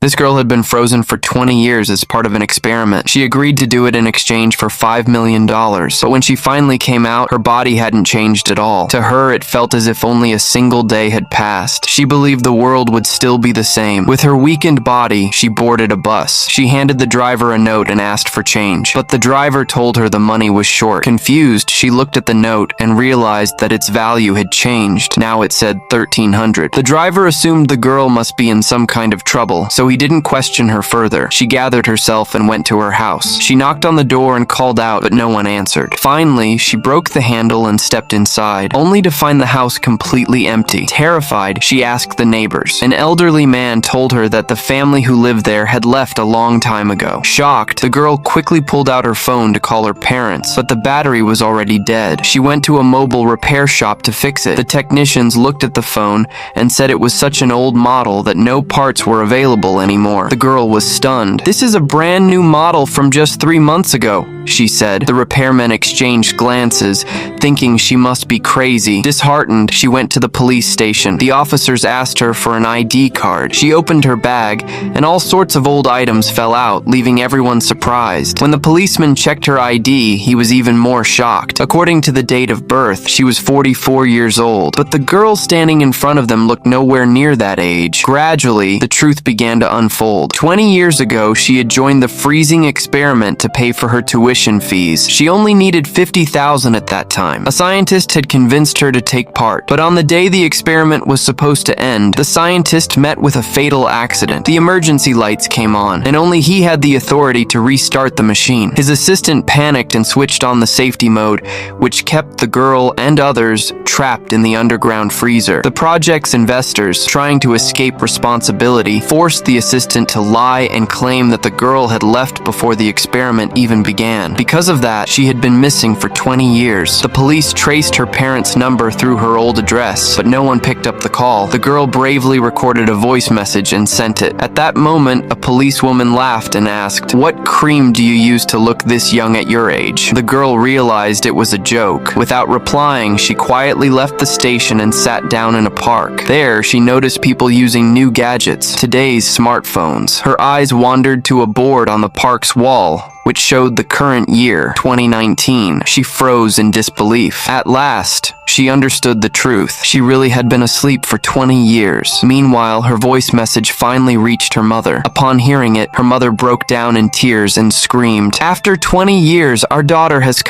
This girl had been frozen for 20 years as part of an experiment. She agreed to do it in exchange for $5 million. But when she finally came out, her body hadn't changed at all. To her, it felt as if only a single day had passed. She believed the world would still be the same. With her weakened body, she boarded a bus. She handed the driver a note and asked for change. But the driver told her the money was short. Confused, she looked at the note and realized that its value had changed. Now it said $1,300. The driver assumed the girl must be in some kind of trouble, so he didn't question her further. She gathered herself and went to her house. She knocked on the door and called out, but no one answered. Finally, she broke the handle and stepped inside, only to find the house completely empty. Terrified, she asked the neighbors. An elderly man told her that the family who lived there had left a long time ago. Shocked, the girl quickly pulled out her phone to call her parents, but the battery was already dead. She went to a mobile repair shop to fix it. The technicians looked at the phone and said it was such an old model that no parts were available anymore. The girl was stunned. "This is a brand new model from just 3 months ago," she said. The repairmen exchanged glances, thinking she must be crazy. Disheartened, she went to the police station. The officers asked her for an ID card. She opened her bag, and all sorts of old items fell out, leaving everyone surprised. When the policeman checked her ID, he was even more shocked. According to the date of birth, she was 44 years old, but the girl standing in front of them looked nowhere near that age. Gradually, the truth began to unfold. 20 years ago, she had joined the freezing experiment to pay for her tuition fees. She only needed $50,000 at that time. A scientist had convinced her to take part, but on the day the experiment was supposed to end, the scientist met with a fatal accident. The emergency lights came on, and only he had the authority to restart the machine. His assistant panicked and switched on the safety mode, which kept the girl and others trapped in the underground freezer. The project's investors, trying to escape responsibility, forced the assistant to lie and claim that the girl had left before the experiment even began. Because of that, she had been missing for 20 years. The police traced her parents' number through her old address, but no one picked up the call. The girl bravely recorded a voice message and sent it. At that moment, a policewoman laughed and asked, "What cream do you use to look this young at your age?" The girl realized it was a joke. Without replying, she quietly left the station and sat down in a park. There, she noticed people using new gadgets, today's smartphones. Her eyes wandered to a board on the park's wall, which showed the current year, 2019. She froze in disbelief. At last, she understood the truth. She really had been asleep for 20 years. Meanwhile, her voice message finally reached her mother. Upon hearing it, her mother broke down in tears and screamed, "After 20 years, our daughter has come